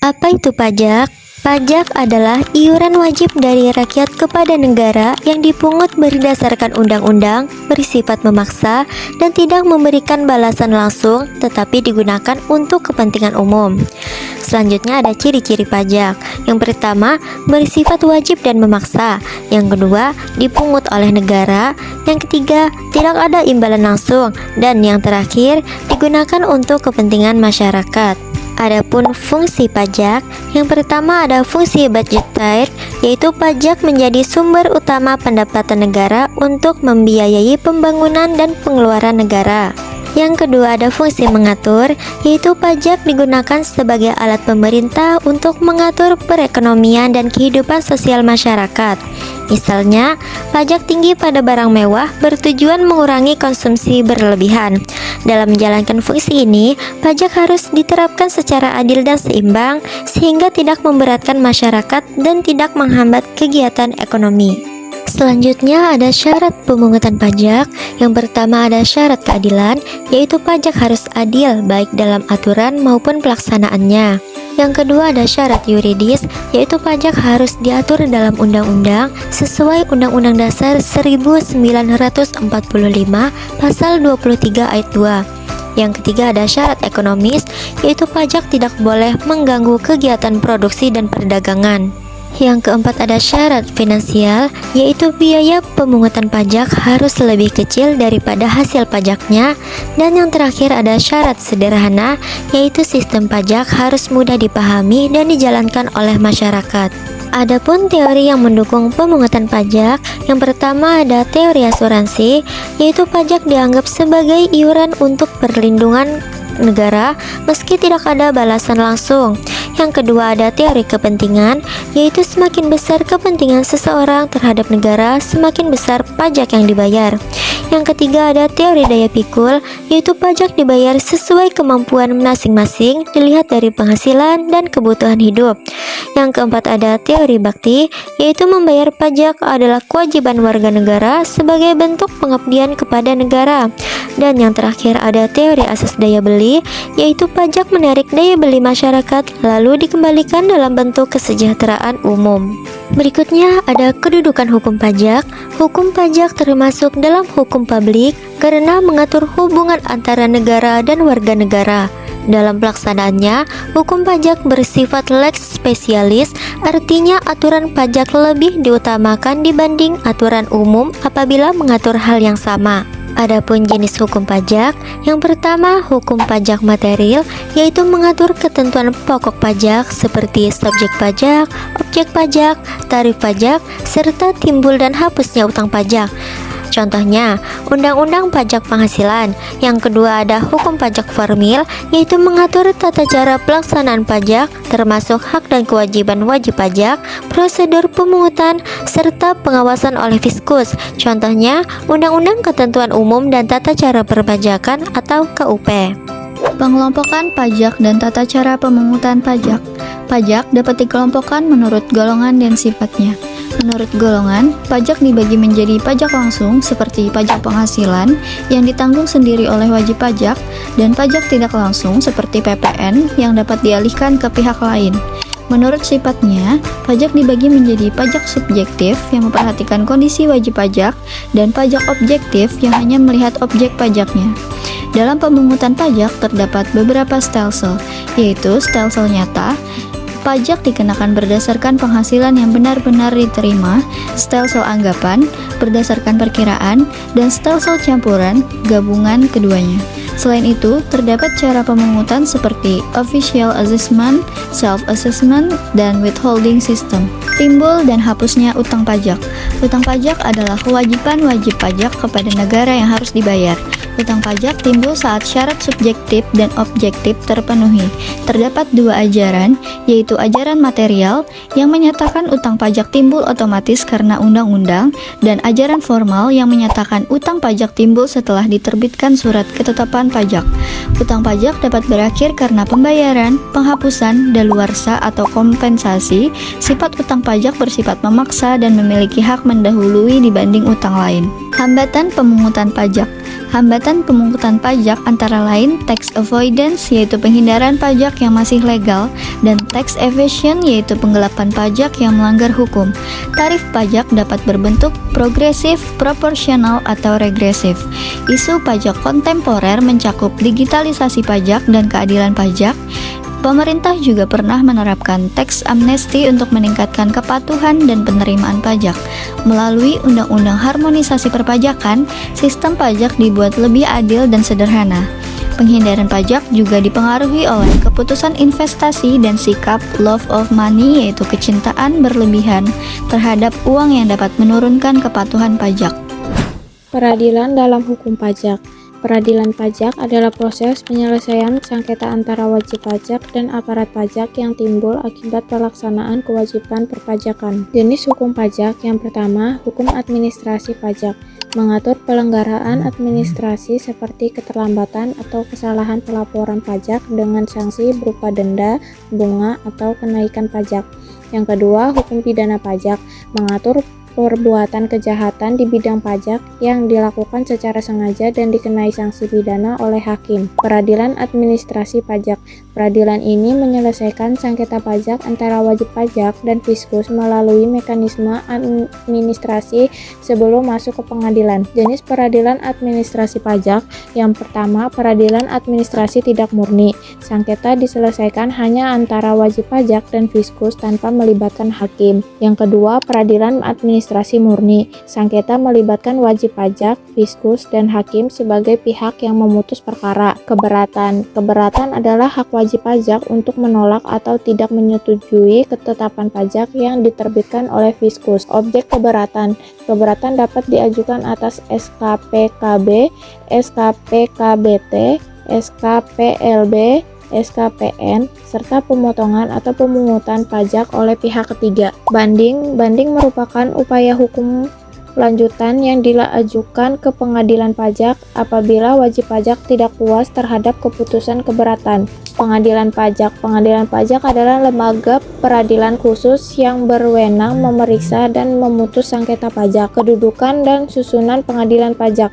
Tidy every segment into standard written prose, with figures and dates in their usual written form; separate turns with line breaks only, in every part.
Apa itu pajak? Pajak adalah iuran wajib dari rakyat kepada negara yang dipungut berdasarkan undang-undang, bersifat memaksa, dan tidak memberikan balasan langsung, tetapi digunakan untuk kepentingan umum. Selanjutnya ada ciri-ciri pajak. Yang pertama, bersifat wajib dan memaksa. Yang kedua, dipungut oleh negara. Yang ketiga, tidak ada imbalan langsung. Dan yang terakhir, digunakan untuk kepentingan masyarakat. Adapun fungsi pajak, yang pertama ada fungsi budgeter, yaitu pajak menjadi sumber utama pendapatan negara untuk membiayai pembangunan dan pengeluaran negara. Yang kedua ada fungsi mengatur, yaitu pajak digunakan sebagai alat pemerintah untuk mengatur perekonomian dan kehidupan sosial masyarakat. Misalnya, pajak tinggi pada barang mewah bertujuan mengurangi konsumsi berlebihan. Dalam menjalankan fungsi ini, pajak harus diterapkan secara adil dan seimbang sehingga tidak memberatkan masyarakat dan tidak menghambat kegiatan ekonomi. Selanjutnya ada syarat pemungutan pajak. Yang pertama ada syarat keadilan, yaitu pajak harus adil baik dalam aturan maupun pelaksanaannya. Yang kedua ada syarat yuridis, yaitu pajak harus diatur dalam undang-undang sesuai Undang-Undang Dasar 1945 Pasal 23 Ayat 2. Yang ketiga ada syarat ekonomis, yaitu pajak tidak boleh mengganggu kegiatan produksi dan perdagangan. Yang keempat ada syarat finansial, yaitu biaya pemungutan pajak harus lebih kecil daripada hasil pajaknya. Dan yang terakhir ada syarat sederhana, yaitu sistem pajak harus mudah dipahami dan dijalankan oleh masyarakat. Adapun teori yang mendukung pemungutan pajak, yang pertama ada teori asuransi, yaitu pajak dianggap sebagai iuran untuk perlindungan negara meski tidak ada balasan langsung. Yang kedua ada teori kepentingan, yaitu semakin besar kepentingan seseorang terhadap negara, semakin besar pajak yang dibayar. Yang ketiga ada teori daya pikul, yaitu pajak dibayar sesuai kemampuan masing-masing dilihat dari penghasilan dan kebutuhan hidup. Yang keempat ada teori bakti, yaitu membayar pajak adalah kewajiban warga negara sebagai bentuk pengabdian kepada negara. Dan yang terakhir ada teori asas daya beli, yaitu pajak menarik daya beli masyarakat lalu dikembalikan dalam bentuk kesejahteraan umum. Berikutnya ada kedudukan hukum pajak. Hukum pajak termasuk dalam hukum publik karena mengatur hubungan antara negara dan warga negara. Dalam pelaksanaannya, hukum pajak bersifat lex specialis, artinya aturan pajak lebih diutamakan dibanding aturan umum apabila mengatur hal yang sama. Adapun jenis hukum pajak, yang pertama hukum pajak material, yaitu mengatur ketentuan pokok pajak seperti subjek pajak, objek pajak, tarif pajak, serta timbul dan hapusnya utang pajak. Contohnya, Undang-Undang Pajak Penghasilan. Yang kedua ada hukum pajak formil, yaitu mengatur tata cara pelaksanaan pajak, termasuk hak dan kewajiban wajib pajak, prosedur pemungutan, serta pengawasan oleh Fiskus. Contohnya, Undang-Undang Ketentuan Umum dan Tata Cara Perpajakan atau KUP.
Pengelompokan pajak dan tata cara pemungutan pajak. Pajak dapat dikelompokkan menurut golongan dan sifatnya. Menurut golongan, pajak dibagi menjadi pajak langsung seperti pajak penghasilan yang ditanggung sendiri oleh wajib pajak dan pajak tidak langsung seperti PPN yang dapat dialihkan ke pihak lain. Menurut sifatnya, pajak dibagi menjadi pajak subjektif yang memperhatikan kondisi wajib pajak dan pajak objektif yang hanya melihat objek pajaknya. Dalam pemungutan pajak terdapat beberapa stelsel, yaitu stelsel nyata, pajak dikenakan berdasarkan penghasilan yang benar-benar diterima, stelsel anggapan, berdasarkan perkiraan, dan stelsel campuran, gabungan keduanya. Selain itu, terdapat cara pemungutan seperti official assessment, self-assessment, dan withholding system. Timbul dan hapusnya utang pajak. Utang pajak adalah kewajiban wajib pajak kepada negara yang harus dibayar. Utang pajak timbul saat syarat subjektif dan objektif terpenuhi. Terdapat dua ajaran, yaitu ajaran material yang menyatakan utang pajak timbul otomatis karena undang-undang, dan ajaran formal yang menyatakan utang pajak timbul setelah diterbitkan surat ketetapan pajak. Utang pajak dapat berakhir karena pembayaran, penghapusan, daluarsa atau kompensasi. Sifat utang pajak bersifat memaksa dan memiliki hak mendahului dibanding utang lain. Hambatan pemungutan pajak. Hambatan pemungutan pajak antara lain tax avoidance, yaitu penghindaran pajak yang masih legal, dan tax evasion, yaitu penggelapan pajak yang melanggar hukum. Tarif pajak dapat berbentuk progresif, proporsional, atau regresif. Isu pajak kontemporer mencakup digitalisasi pajak dan keadilan pajak. Pemerintah juga pernah menerapkan tax amnesty untuk meningkatkan kepatuhan dan penerimaan pajak. Melalui Undang-Undang Harmonisasi Perpajakan, sistem pajak dibuat lebih adil dan sederhana. Penghindaran pajak juga dipengaruhi oleh keputusan investasi dan sikap love of money, yaitu kecintaan berlebihan terhadap uang yang dapat menurunkan kepatuhan pajak.
Peradilan dalam hukum pajak. Peradilan pajak adalah proses penyelesaian sengketa antara wajib pajak dan aparat pajak yang timbul akibat pelaksanaan kewajiban perpajakan. Jenis hukum pajak yang pertama, hukum administrasi pajak, mengatur pelanggaran administrasi seperti keterlambatan atau kesalahan pelaporan pajak dengan sanksi berupa denda, bunga, atau kenaikan pajak. Yang kedua, hukum pidana pajak, mengatur perbuatan kejahatan di bidang pajak yang dilakukan secara sengaja dan dikenai sanksi pidana oleh hakim. Peradilan administrasi pajak. Peradilan ini menyelesaikan sengketa pajak antara wajib pajak dan fiskus melalui mekanisme administrasi sebelum masuk ke pengadilan. Jenis peradilan administrasi pajak. Yang pertama, peradilan administrasi tidak murni. Sengketa diselesaikan hanya antara wajib pajak dan fiskus tanpa melibatkan hakim. Yang kedua, peradilan administrasi murni. Sengketa melibatkan wajib pajak, fiskus, dan hakim sebagai pihak yang memutus perkara. Keberatan. Keberatan adalah hak wajib pajak untuk menolak atau tidak menyetujui ketetapan pajak yang diterbitkan oleh fiskus. Objek keberatan. Keberatan dapat diajukan atas SKPKB, SKPKBT, SKPLB, SKPN, serta pemotongan atau pemungutan pajak oleh pihak ketiga. Banding. Banding merupakan upaya hukum lanjutan yang diajukan ke pengadilan pajak apabila wajib pajak tidak puas terhadap keputusan keberatan. Pengadilan pajak. Pengadilan pajak adalah lembaga peradilan khusus yang berwenang memeriksa dan memutus sengketa pajak. Kedudukan dan susunan pengadilan pajak.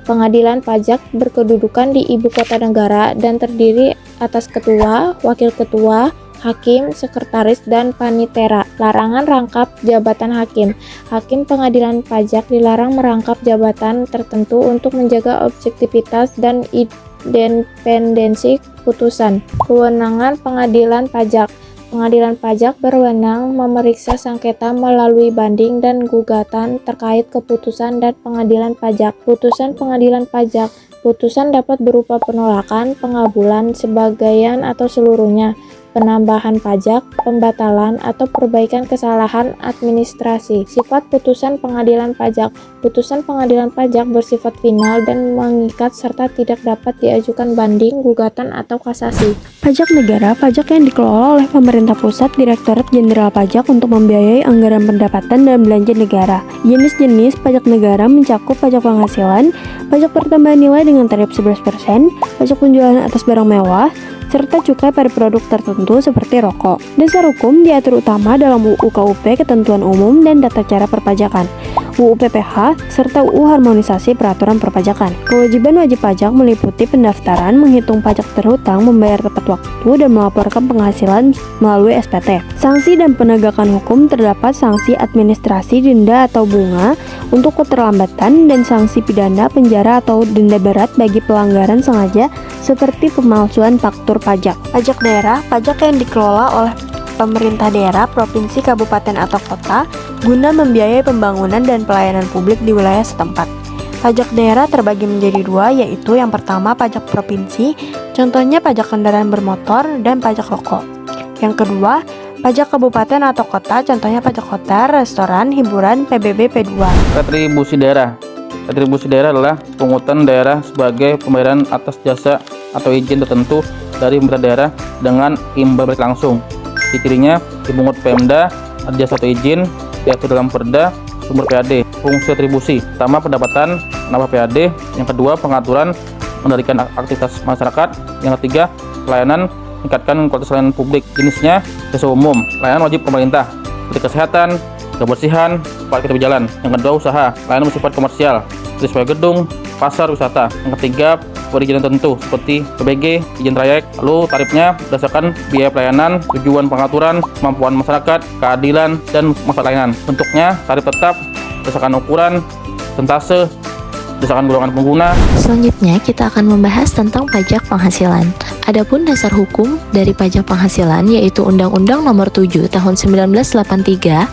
Pengadilan pajak berkedudukan di ibu kota negara dan terdiri atas ketua, wakil ketua, hakim, sekretaris, dan panitera. Larangan rangkap jabatan hakim. Hakim pengadilan pajak dilarang merangkap jabatan tertentu untuk menjaga objektivitas dan independensi putusan. Kewenangan pengadilan pajak. Pengadilan pajak berwenang memeriksa sengketa melalui banding dan gugatan terkait keputusan dan pengadilan pajak. Putusan pengadilan pajak. Putusan dapat berupa penolakan, pengabulan, sebagian atau seluruhnya, penambahan pajak, pembatalan, atau perbaikan kesalahan administrasi. Sifat putusan pengadilan pajak. Putusan pengadilan pajak bersifat final dan mengikat serta tidak dapat diajukan banding, gugatan, atau kasasi.
Pajak negara, pajak yang dikelola oleh pemerintah pusat, Direktorat Jenderal Pajak untuk membiayai anggaran pendapatan dan belanja negara. Jenis-jenis pajak negara mencakup pajak penghasilan, pajak pertambahan nilai dengan tarif 11%, pajak penjualan atas barang mewah, serta cukai pada produk tertentu seperti rokok. Dasar hukum diatur utama dalam UU KUP, Ketentuan Umum dan Tata Cara Perpajakan, UU PPH, serta UU Harmonisasi Peraturan Perpajakan. Kewajiban wajib pajak meliputi pendaftaran, menghitung pajak terhutang, membayar tepat waktu, dan melaporkan penghasilan melalui SPT. Sanksi dan penegakan hukum terdapat sanksi administrasi, denda atau bunga untuk keterlambatan, dan sanksi pidana penjara atau denda berat bagi pelanggaran sengaja seperti pemalsuan faktur pajak. Pajak daerah, pajak yang dikelola oleh pemerintah daerah, provinsi, kabupaten, atau kota guna membiayai pembangunan dan pelayanan publik di wilayah setempat. Pajak daerah terbagi menjadi dua, yaitu yang pertama pajak provinsi, contohnya pajak kendaraan bermotor dan pajak rokok. Yang kedua, pajak kabupaten atau kota, contohnya pajak hotel, restoran, hiburan, PBB, P2.
Retribusi daerah. Retribusi daerah adalah pungutan daerah sebagai pembayaran atas jasa atau izin tertentu dari pemerintah daerah dengan imbal balik langsung. Cirinya dipungut Pemda, ada jasa atau izin, diatur dalam Perda, sumber PAD. Fungsi retribusi, pertama pendapatan, nambah PAD. Yang kedua pengaturan, mengendalikan aktivitas masyarakat. Yang ketiga pelayanan, meningkatkan kualitas layanan publik. Jenisnya jasa umum, layanan wajib pemerintah seperti kesehatan, kebersihan, parkir berjalan. Yang kedua usaha, layanan bersifat komersial seperti sewa gedung, pasar wisata. Yang ketiga, perizinan tertentu seperti PBG, izin trayek. Lalu tarifnya berdasarkan biaya pelayanan, tujuan pengaturan, kemampuan masyarakat, keadilan, dan masalah layanan. Bentuknya tarif tetap berdasarkan ukuran, persentase, berdasarkan golongan pengguna.
Selanjutnya kita akan membahas tentang pajak penghasilan. Adapun dasar hukum dari pajak penghasilan yaitu Undang-Undang Nomor 7 Tahun 1983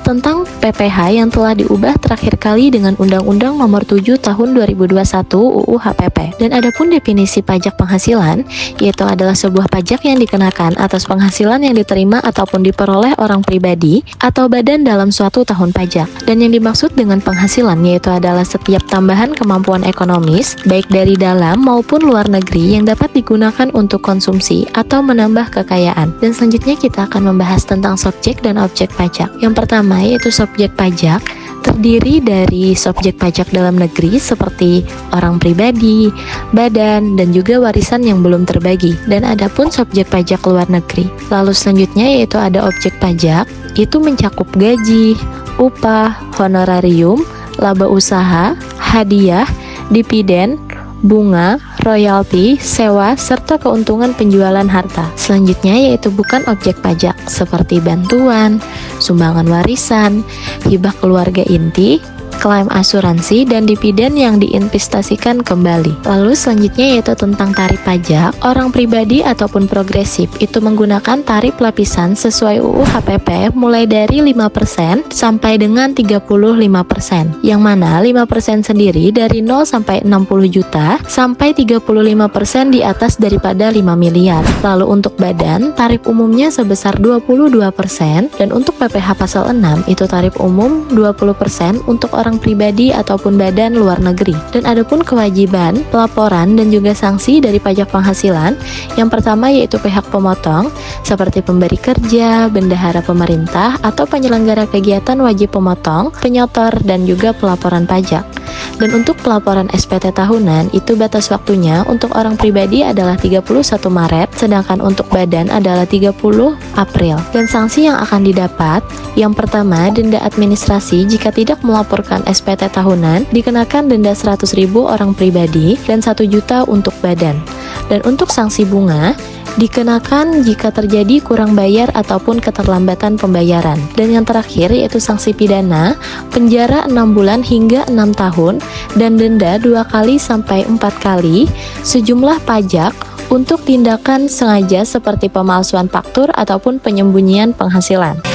tentang PPh yang telah diubah terakhir kali dengan Undang-Undang Nomor 7 Tahun 2021 UU HPP. Dan adapun definisi pajak penghasilan yaitu adalah sebuah pajak yang dikenakan atas penghasilan yang diterima ataupun diperoleh orang pribadi atau badan dalam suatu tahun pajak. Dan yang dimaksud dengan penghasilan yaitu adalah setiap tambahan kemampuan ekonomis baik dari dalam maupun luar negeri yang dapat digunakan untuk konsumsi atau menambah kekayaan. Dan selanjutnya kita akan membahas tentang subjek dan objek pajak. Yang pertama yaitu subjek pajak terdiri dari subjek pajak dalam negeri seperti orang pribadi, badan, dan juga warisan yang belum terbagi. Dan adapun subjek pajak luar negeri. Lalu selanjutnya yaitu ada objek pajak, itu mencakup gaji, upah, honorarium, laba usaha, hadiah, dividen, bunga, royalti, sewa, serta keuntungan penjualan harta. Selanjutnya yaitu bukan objek pajak seperti bantuan, sumbangan warisan, hibah keluarga inti, klaim asuransi, dan dividen yang diinvestasikan kembali. Lalu selanjutnya yaitu tentang tarif pajak. Orang pribadi ataupun progresif itu menggunakan tarif lapisan sesuai UU HPP mulai dari 5% sampai dengan 35%. Yang mana 5% sendiri dari 0 sampai 60 juta sampai 35% di atas daripada 5 miliar. Lalu untuk badan, tarif umumnya sebesar 22% dan untuk PPh pasal 6 itu tarif umum 20% untuk orang pribadi ataupun badan luar negeri. Dan adapun kewajiban, pelaporan, dan juga sanksi dari pajak penghasilan, yang pertama yaitu pihak pemotong seperti pemberi kerja, bendahara pemerintah, atau penyelenggara kegiatan wajib pemotong, penyotor, dan juga pelaporan pajak. Dan untuk pelaporan SPT tahunan itu batas waktunya untuk orang pribadi adalah 31 Maret, sedangkan untuk badan adalah 30 April. Dan sanksi yang akan didapat, yang pertama denda administrasi jika tidak melaporkan SPT tahunan, dikenakan denda 100.000 orang pribadi dan 1 juta untuk badan. Dan untuk sanksi bunga dikenakan jika terjadi kurang bayar ataupun keterlambatan pembayaran. Dan yang terakhir yaitu sanksi pidana, penjara 6 bulan hingga 6 tahun dan denda 2 kali sampai 4 kali sejumlah pajak untuk tindakan sengaja seperti pemalsuan faktur ataupun penyembunyian penghasilan.